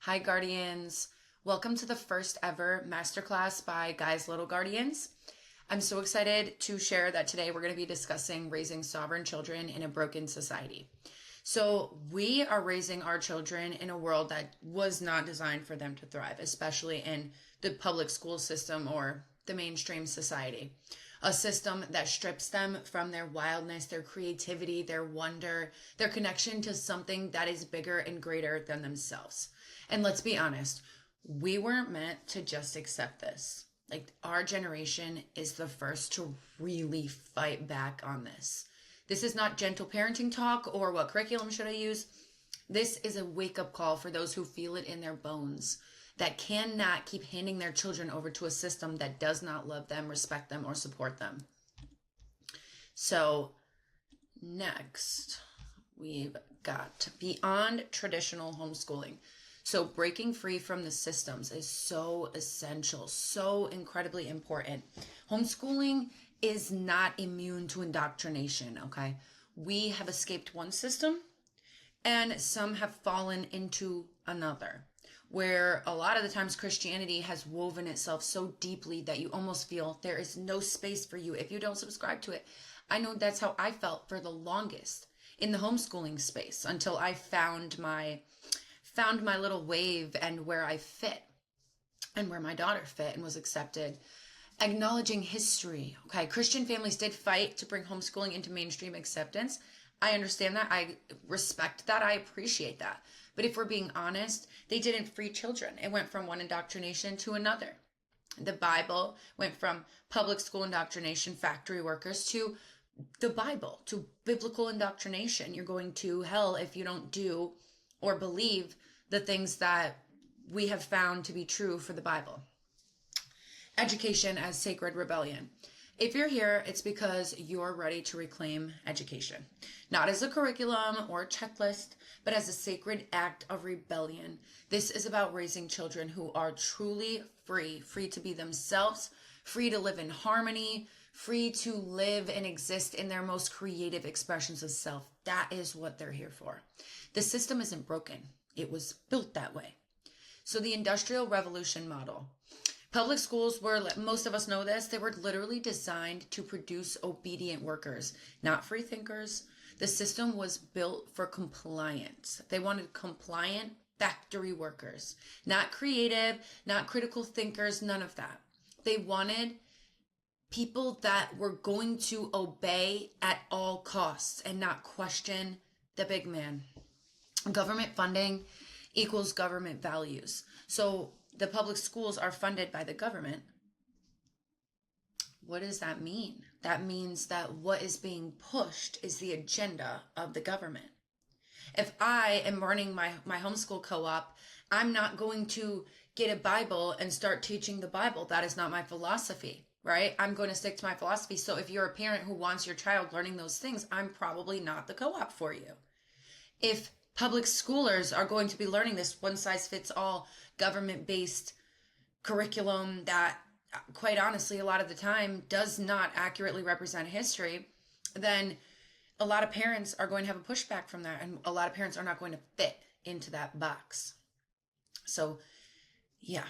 Hi, Guardians. Welcome to the first ever masterclass by Gaia's Little Guardians. I'm so excited to share that today we're going to be discussing raising sovereign children in a broken society. So, we are raising our children in a world that was not designed for them to thrive, especially in the public school system or the mainstream society. A system that strips them from their wildness, their creativity, their wonder, their connection to something that is bigger and greater than themselves. And let's be honest, we weren't meant to just accept this. Like, our generation is the first to really fight back on this. This is not gentle parenting talk or what curriculum should I use. This is a wake-up call for those who feel it in their bones, that cannot keep handing their children over to a system that does not love them, respect them, or support them. So next, we've got beyond traditional homeschooling. So breaking free from the systems is so essential, so incredibly important. Homeschooling is not immune to indoctrination, okay? We have escaped one system and some have fallen into another, where a lot of the times Christianity has woven itself so deeply that you almost feel there is no space for you if you don't subscribe to it. I know that's how I felt for the longest in the homeschooling space until I found my little wave and where I fit and where my daughter fit and was accepted. Acknowledging history. Okay, Christian families did fight to bring homeschooling into mainstream acceptance. I understand that. I respect that. I appreciate that. But if we're being honest, they didn't free children. It went from one indoctrination to another. The Bible went from public school indoctrination, factory workers, to the Bible, to biblical indoctrination. You're going to hell if you don't do or believe the things that we have found to be true for the Bible. Education as sacred rebellion. If you're here, it's because you're ready to reclaim education. Not as a curriculum or a checklist, but as a sacred act of rebellion. This is about raising children who are truly free to be themselves, free to live in harmony, free to live and exist in their most creative expressions of self. That is what they're here for. The system isn't broken. It was built that way. So the Industrial Revolution model. Public schools were, most of us know this, they were literally designed to produce obedient workers, not free thinkers. The system was built for compliance. They wanted compliant factory workers, not creative, not critical thinkers, none of that. They wanted people that were going to obey at all costs and not question the big man. Government funding equals government values. So the public schools are funded by the government. What does that mean? That means that what is being pushed is the agenda of the government. If I am running my homeschool co-op, I'm not going to get a Bible and start teaching the Bible. That is not my philosophy, right? I'm going to stick to my philosophy. So if you're a parent who wants your child learning those things, I'm probably not the co-op for you. If public schoolers are going to be learning this one-size-fits-all government-based curriculum that, quite honestly, a lot of the time does not accurately represent history, then a lot of parents are going to have a pushback from that, and a lot of parents are not going to fit into that box. So, yeah,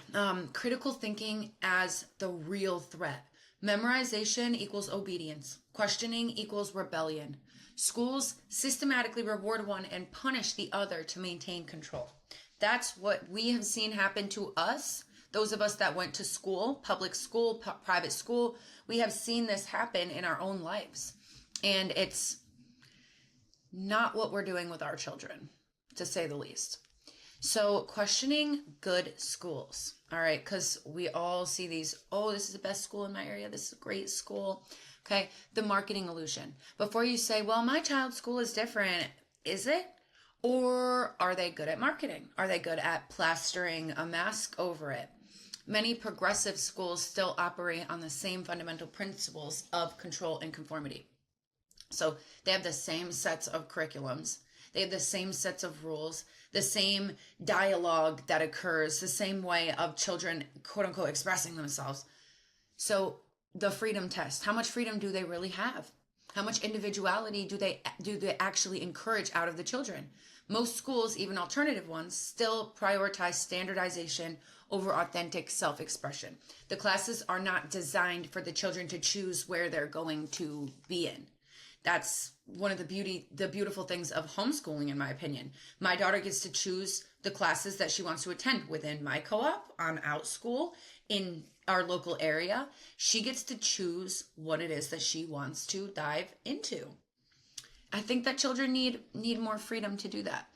critical thinking as the real threat. Memorization equals obedience. Questioning equals rebellion. Schools systematically reward one and punish the other to maintain control. That's what we have seen happen to us. Those of us that went to school, public school, private school, we have seen this happen in our own lives. And it's not what we're doing with our children, to say the least. So questioning good schools, all right, because we all see these, oh, this is the best school in my area. This is a great school. Okay, the marketing illusion. Before you say, well, my child's school is different, is it? Or are they good at marketing? Are they good at plastering a mask over it? Many progressive schools still operate on the same fundamental principles of control and conformity. So they have the same sets of curriculums. They have the same sets of rules, the same dialogue that occurs, the same way of children, quote unquote, expressing themselves. So the freedom test, how much freedom do they really have? How much individuality do they actually encourage out of the children? Most schools, even alternative ones, still prioritize standardization over authentic self-expression. The classes are not designed for the children to choose where they're going to be in. That's one of the beautiful things of homeschooling, in my opinion. My daughter gets to choose the classes that she wants to attend within my co-op, on OutSchool, in our local area. She gets to choose what it is that she wants to dive into. I think that children need more freedom to do that.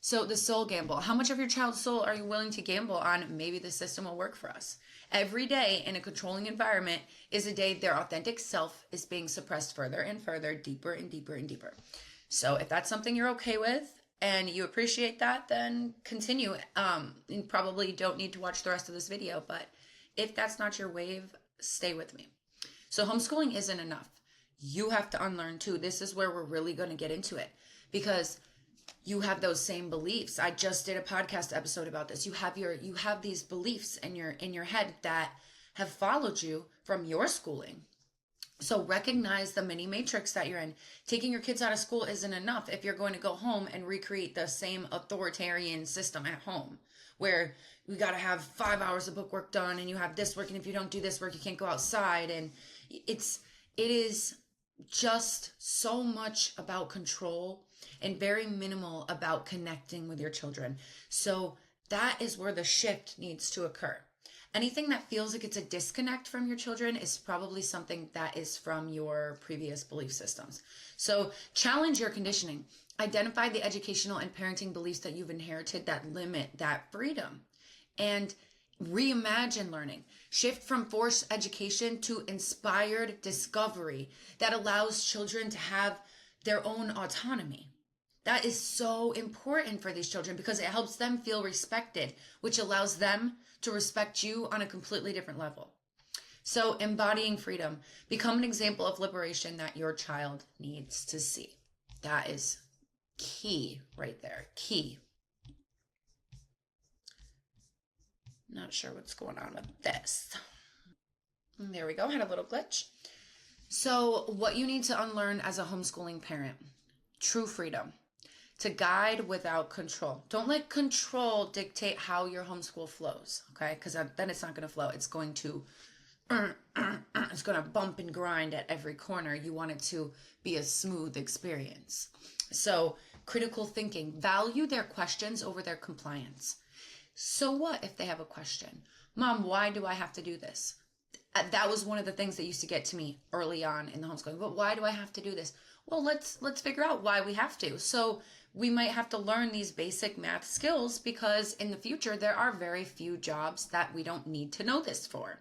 So the soul gamble. How much of your child's soul are you willing to gamble on maybe the system will work for us? Every day in a controlling environment is a day their authentic self is being suppressed further and further, deeper and deeper and deeper. So if that's something you're okay with and you appreciate that, then continue. You probably don't need to watch the rest of this video, but if that's not your wave, stay with me. So homeschooling isn't enough. You have to unlearn too. This is where we're really going to get into it, because you have those same beliefs. I just did a podcast episode about this. You have these beliefs in your head that have followed you from your schooling. So recognize the mini matrix that you're in. Taking your kids out of school isn't enough if you're going to go home and recreate the same authoritarian system at home, where we got to have 5 hours of book work done, and you have this work, and if you don't do this work, you can't go outside. And it is just so much about control and very minimal about connecting with your children. So that is where the shift needs to occur. Anything that feels like it's a disconnect from your children is probably something that is from your previous belief systems. So challenge your conditioning. Identify the educational and parenting beliefs that you've inherited that limit that freedom. And reimagine learning. Shift from forced education to inspired discovery that allows children to have their own autonomy. That is so important for these children because it helps them feel respected, which allows them to respect you on a completely different level. So embodying freedom. Become an example of liberation that your child needs to see. That is key right there. Key. Not sure what's going on with this. There we go. Had a little glitch. So what you need to unlearn as a homeschooling parent. True freedom. To guide without control. Don't let control dictate how your homeschool flows, okay? Because then it's not going to flow. It's going to bump and grind at every corner. You want it to be a smooth experience. So critical thinking. Value their questions over their compliance. So what if they have a question? Mom, why do I have to do this? That was one of the things that used to get to me early on in the homeschooling. But why do I have to do this? Well, let's figure out why we have to. So we might have to learn these basic math skills because in the future, there are very few jobs that we don't need to know this for.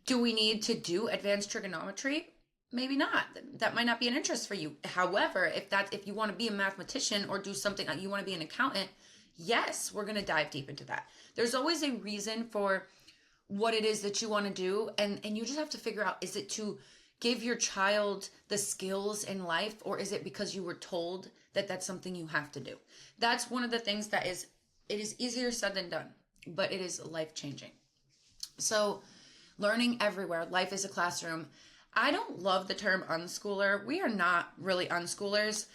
Do we need to do advanced trigonometry? Maybe not. That might not be an interest for you. However, if you want to be a mathematician or do something, you want to be an accountant, yes, we're going to dive deep into that. There's always a reason for what it is that you want to do. And you just have to figure out, is it to give your child the skills in life, or is it because you were told that that's something you have to do? That's one of the things it is easier said than done, but it is life-changing. So learning everywhere. Life is a classroom. I don't love the term unschooler. We are not really unschoolers,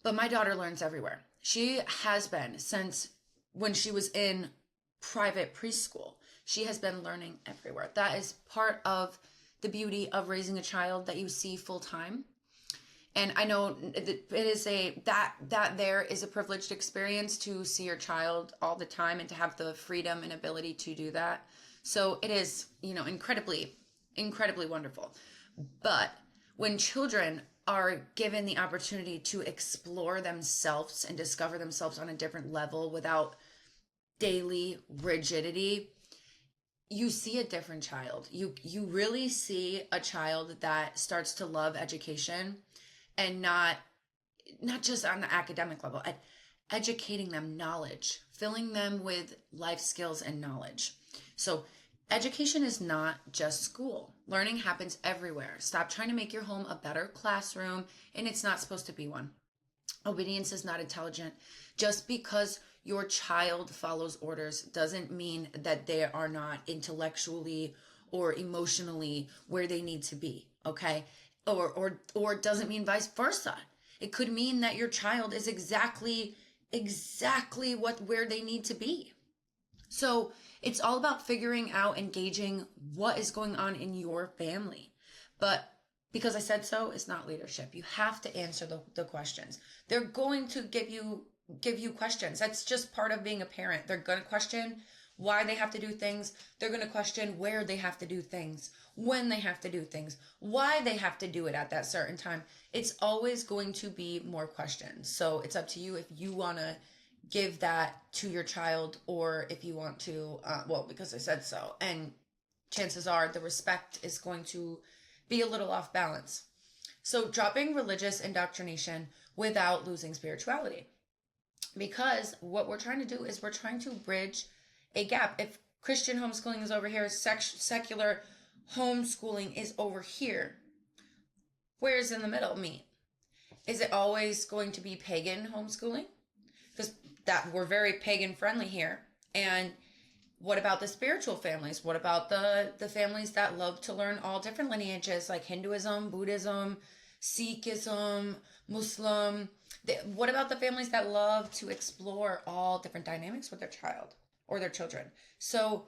but my daughter learns everywhere. She has been since when she was in private preschool. She has been learning everywhere. That is part of the beauty of raising a child that you see full time. And I know it is that there is a privileged experience to see your child all the time and to have the freedom and ability to do that. So it is, incredibly, incredibly wonderful. But when children are given the opportunity to explore themselves and discover themselves on a different level without daily rigidity, you see a different child. You really see a child that starts to love education, and not just on the academic level, educating them knowledge, filling them with life skills and knowledge. So education is not just school. Learning happens everywhere. Stop trying to make your home a better classroom, and it's not supposed to be one. Obedience is not intelligent. Just because your child follows orders doesn't mean that they are not intellectually or emotionally where they need to be, okay? Or it doesn't mean vice versa. It could mean that your child is exactly exactly where they need to be. So it's all about figuring out, engaging what is going on in your family. But because I said so, it's not leadership. You have to answer the questions. They're going to give you questions. That's just part of being a parent. They're going to question why they have to do things. They're going to question where they have to do things, when they have to do things, why they have to do it at that certain time. It's always going to be more questions. So it's up to you if you want to give that to your child, or if you want to, because I said so. And chances are the respect is going to be a little off balance. So dropping religious indoctrination without losing spirituality. Because what we're trying to do is we're trying to bridge a gap. If Christian homeschooling is over here, secular homeschooling is over here, where's in the middle meet? Is it always going to be pagan homeschooling? Because that we're very pagan friendly here. And what about the spiritual families? What about the families that love to learn all different lineages, like Hinduism, Buddhism, Sikhism, Muslim? What about the families that love to explore all different dynamics with their child or their children? So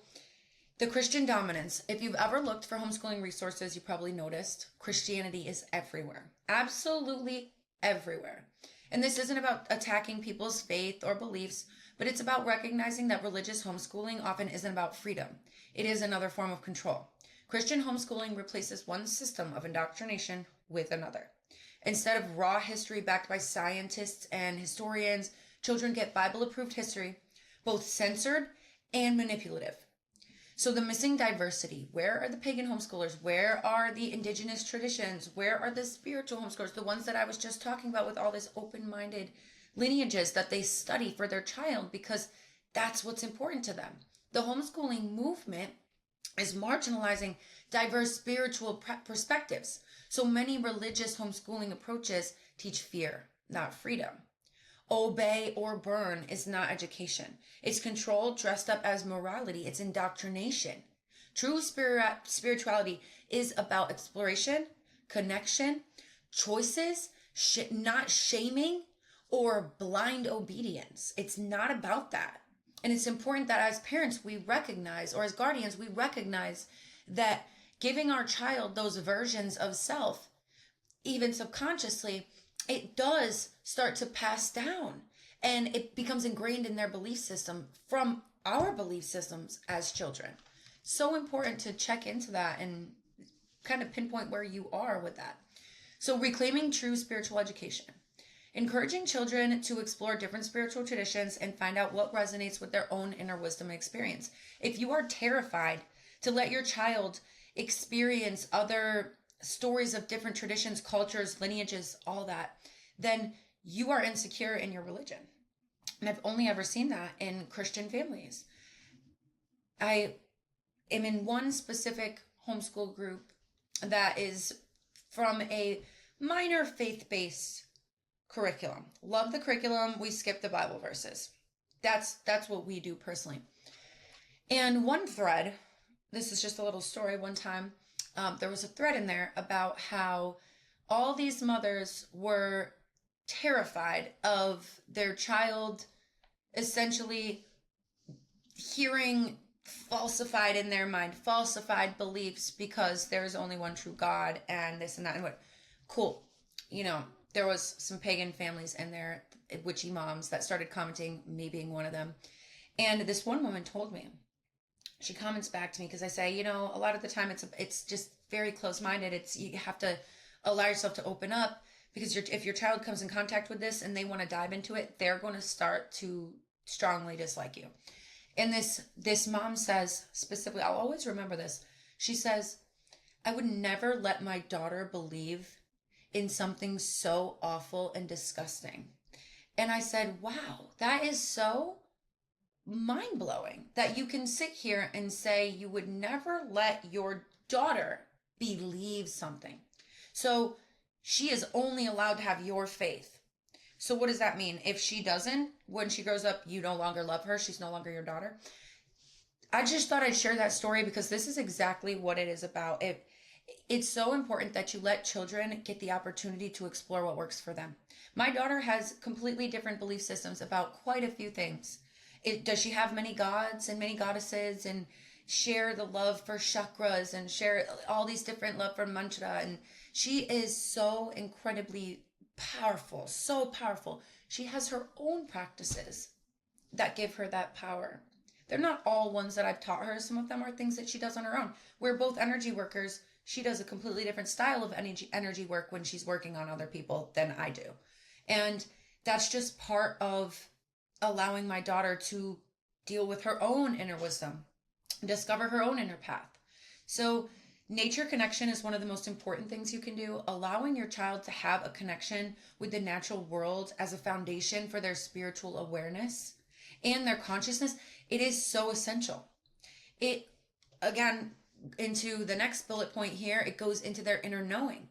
the Christian dominance. If you've ever looked for homeschooling resources, you probably noticed Christianity is everywhere. Absolutely everywhere. And this isn't about attacking people's faith or beliefs, but it's about recognizing that religious homeschooling often isn't about freedom. It is another form of control. Christian homeschooling replaces one system of indoctrination with another. Instead of raw history backed by scientists and historians, children get Bible-approved history, both censored and manipulative. So the missing diversity, where are the pagan homeschoolers? Where are the indigenous traditions? Where are the spiritual homeschoolers? The ones that I was just talking about with all this open-minded lineages that they study for their child, because that's what's important to them. The homeschooling movement is marginalizing diverse spiritual perspectives. So many religious homeschooling approaches teach fear, not freedom. Obey or burn is not education. It's control dressed up as morality. It's indoctrination. True spirituality is about exploration, connection, choices, not shaming or blind obedience. It's not about that. And it's important that as parents, we recognize, or as guardians, we recognize that giving our child those versions of self, even subconsciously, it does start to pass down, and it becomes ingrained in their belief system from our belief systems as children. So important to check into that and kind of pinpoint where you are with that. So reclaiming true spiritual education. Encouraging children to explore different spiritual traditions and find out what resonates with their own inner wisdom and experience. If you are terrified to let your child experience other stories of different traditions, cultures, lineages, all that, then you are insecure in your religion. And I've only ever seen that in Christian families. I am in one specific homeschool group that is from a minor faith-based curriculum. Love the curriculum. We skip the Bible verses. That's what we do personally. And one thread, this is just a little story. One time, there was a thread in there about how all these mothers were terrified of their child essentially hearing falsified in their mind, falsified beliefs, because there's only one true God and this and that and what. Cool. You know, there was some pagan families in there, witchy moms, that started commenting, me being one of them. And this one woman told me, she comments back to me, because I say, you know, a lot of the time it's just very close-minded. You have to allow yourself to open up, because if your child comes in contact with this and they want to dive into it, they're going to start to strongly dislike you. And this mom says specifically, I'll always remember this. She says, I would never let my daughter believe in something so awful and disgusting. And I said, wow, that is so mind-blowing that you can sit here and say you would never let your daughter believe something. So she is only allowed to have your faith. So what does that mean? If she doesn't, when she grows up, you no longer love her. She's no longer your daughter. I just thought I'd share that story, because this is exactly what it is about. It's so important that you let children get the opportunity to explore what works for them. My daughter has completely different belief systems about quite a few things. Does she have many gods and many goddesses and share the love for chakras and share all these different love for mantra? And she is so incredibly powerful, so powerful. She has her own practices that give her that power. They're not all ones that I've taught her. Some of them are things that she does on her own. We're both energy workers. She does a completely different style of energy work when she's working on other people than I do. And that's just part of allowing my daughter to deal with her own inner wisdom, discover her own inner path. So nature connection is one of the most important things you can do. Allowing your child to have a connection with the natural world as a foundation for their spiritual awareness and their consciousness, it is so essential. It, again, into the next bullet point here, it goes into their inner knowing.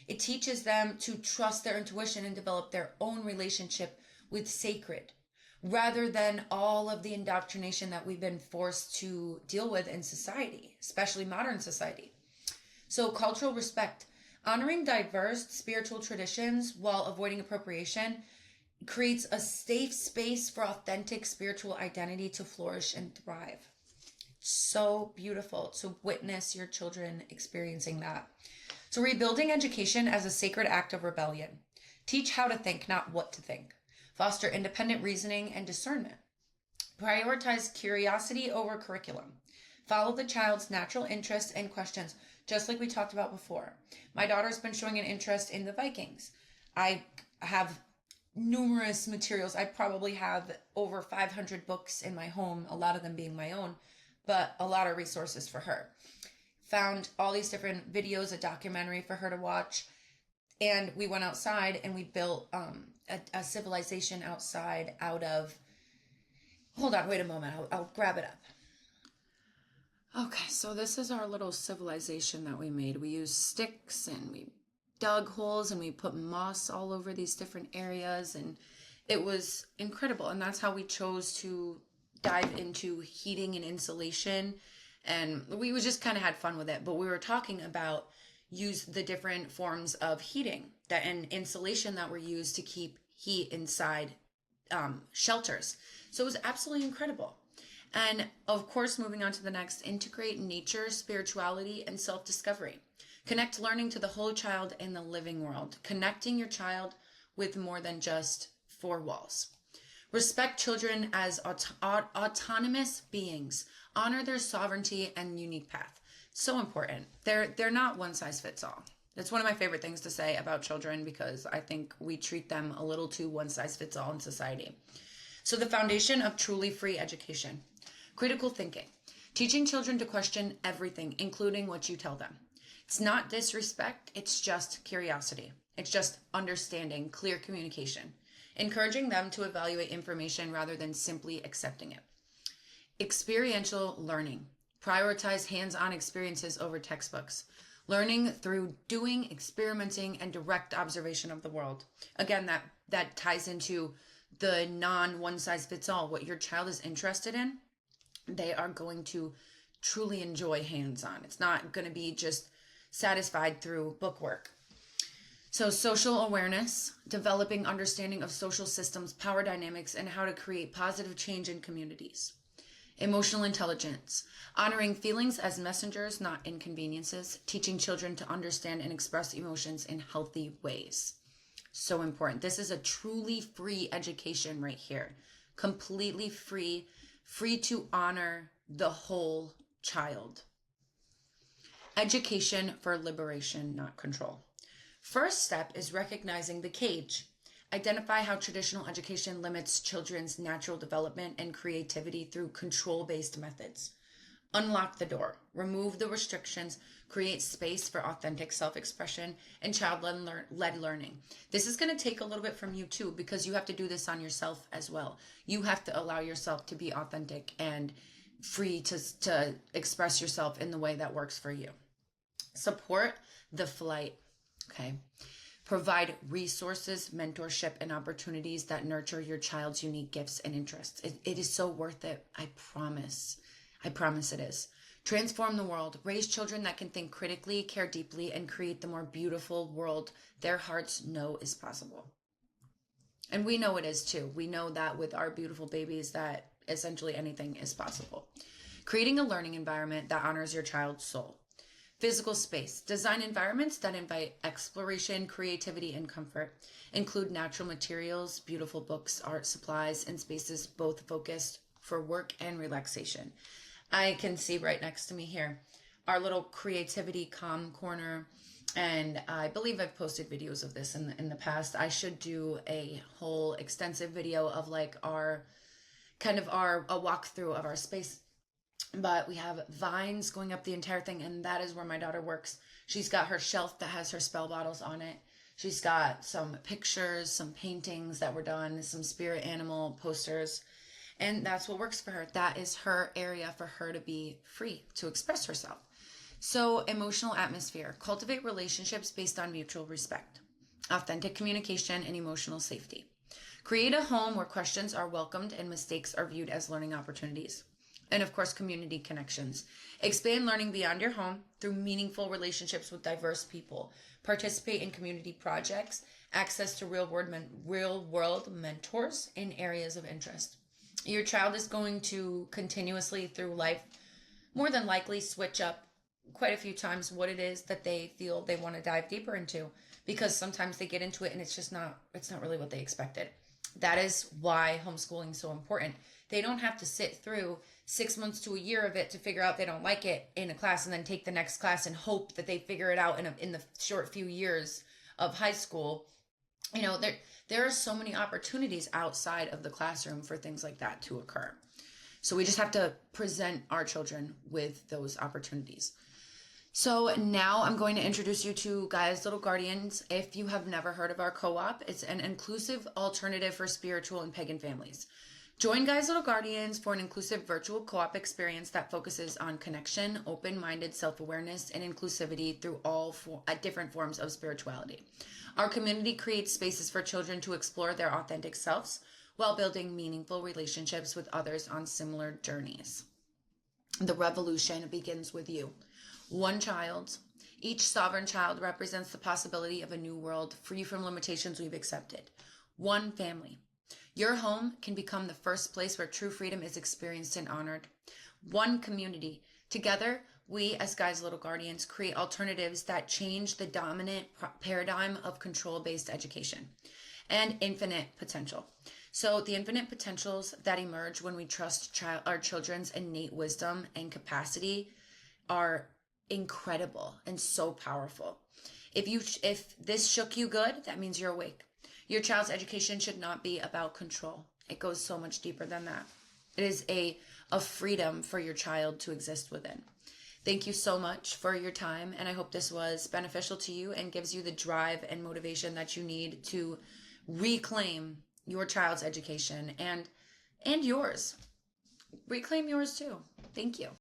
It teaches them to trust their intuition and develop their own relationship with sacred, rather than all of the indoctrination that we've been forced to deal with in society, especially modern society. So cultural respect, honoring diverse spiritual traditions while avoiding appropriation, creates a safe space for authentic spiritual identity to flourish and thrive. So beautiful to witness your children experiencing that. So rebuilding education as a sacred act of rebellion. Teach how to think, not what to think. Foster independent reasoning and discernment. Prioritize curiosity over curriculum. Follow the child's natural interests and questions, just like we talked about before. My daughter's been showing an interest in the Vikings. I have numerous materials. I probably have over 500 books in my home, a lot of them being my own, but a lot of resources for her. Found all these different videos, a documentary for her to watch, and we went outside and we built a civilization outside out of, hold on, wait a moment, I'll grab it up. Okay, so this is our little civilization that we made. We used sticks and we dug holes and we put moss all over these different areas, and it was incredible. And that's how we chose to dive into heating and insulation, and we just kind of had fun with it. But we were talking about use the different forms of heating that and insulation that were used to keep heat inside shelters. So it was absolutely incredible. And of course, moving on to the next, integrate nature, spirituality, and self-discovery. Connect learning to the whole child in the living world, connecting your child with more than just four walls. Respect children as autonomous beings. Honor their sovereignty and unique path. So important. They're not one size fits all. That's one of my favorite things to say about children, because I think we treat them a little too one size fits all in society. So the foundation of truly free education. Critical thinking. Teaching children to question everything, including what you tell them. It's not disrespect, it's just curiosity. It's just understanding, clear communication. Encouraging them to evaluate information rather than simply accepting it. Experiential learning. Prioritize hands-on experiences over textbooks. Learning through doing, experimenting, and direct observation of the world. Again, that ties into the non-one-size-fits-all. What your child is interested in, they are going to truly enjoy hands-on. It's not going to be just satisfied through book work. So social awareness, developing understanding of social systems, power dynamics, and how to create positive change in communities. Emotional intelligence, honoring feelings as messengers, not inconveniences, teaching children to understand and express emotions in healthy ways. So important. This is a truly free education right here. Completely free to honor the whole child. Education for liberation, not control. First step is recognizing the cage. Identify how traditional education limits children's natural development and creativity through control-based methods. Unlock the door. Remove the restrictions. Create space for authentic self-expression and child-led learning. This is going to take a little bit from you too, because you have to do this on yourself as well. You have to allow yourself to be authentic and free to express yourself in the way that works for you. Support the flight. Okay. Provide resources, mentorship, and opportunities that nurture your child's unique gifts and interests. It is so worth it. I promise. I promise it is. Transform the world. Raise children that can think critically, care deeply, and create the more beautiful world their hearts know is possible. And we know it is too. We know that with our beautiful babies that essentially anything is possible. Creating a learning environment that honors your child's soul. Physical space. Design environments that invite exploration, creativity, and comfort. Include natural materials, beautiful books, art supplies, and spaces both focused for work and relaxation. I can see right next to me here our little creativity calm corner. And I believe I've posted videos of this in the past. I should do a whole extensive video of like a walkthrough of our space. But we have vines going up the entire thing, and that is where my daughter works. She's got her shelf that has her spell bottles on it. She's got some pictures, some paintings that were done, some spirit animal posters. And that's what works for her. That is her area for her to be free to express herself. So, emotional atmosphere. Cultivate relationships based on mutual respect, authentic communication, and emotional safety. Create a home where questions are welcomed and mistakes are viewed as learning opportunities. And of course, community connections. Expand learning beyond your home through meaningful relationships with diverse people. Participate in community projects. Access to real-world mentors in areas of interest. Your child is going to continuously through life, more than likely, switch up quite a few times what it is that they feel they want to dive deeper into, because sometimes they get into it and it's not really what they expected. That is why homeschooling is so important. They don't have to sit through 6 months to a year of it to figure out they don't like it in a class and then take the next class and hope that they figure it out in the short few years of high school. You know, there are so many opportunities outside of the classroom for things like that to occur. So we just have to present our children with those opportunities. So now I'm going to introduce you to Gaia's Little Guardians. If you have never heard of our co-op, it's an inclusive alternative for spiritual and pagan families. Join Gaia's Little Guardians for an inclusive virtual co-op experience that focuses on connection, open-minded self-awareness, and inclusivity through all different forms of spirituality. Our community creates spaces for children to explore their authentic selves while building meaningful relationships with others on similar journeys. The revolution begins with you. One child. Each sovereign child represents the possibility of a new world free from limitations we've accepted. One family. Your home can become the first place where true freedom is experienced and honored. One community. Together, we as Gaia's Little Guardians create alternatives that change the dominant paradigm of control-based education. And infinite potential. So the infinite potentials that emerge when we trust our children's innate wisdom and capacity are incredible and so powerful. If this shook you good, that means you're awake. Your child's education should not be about control. It goes so much deeper than that. It is a freedom for your child to exist within. Thank you so much for your time, and I hope this was beneficial to you and gives you the drive and motivation that you need to reclaim your child's education and yours. Reclaim yours too. Thank you.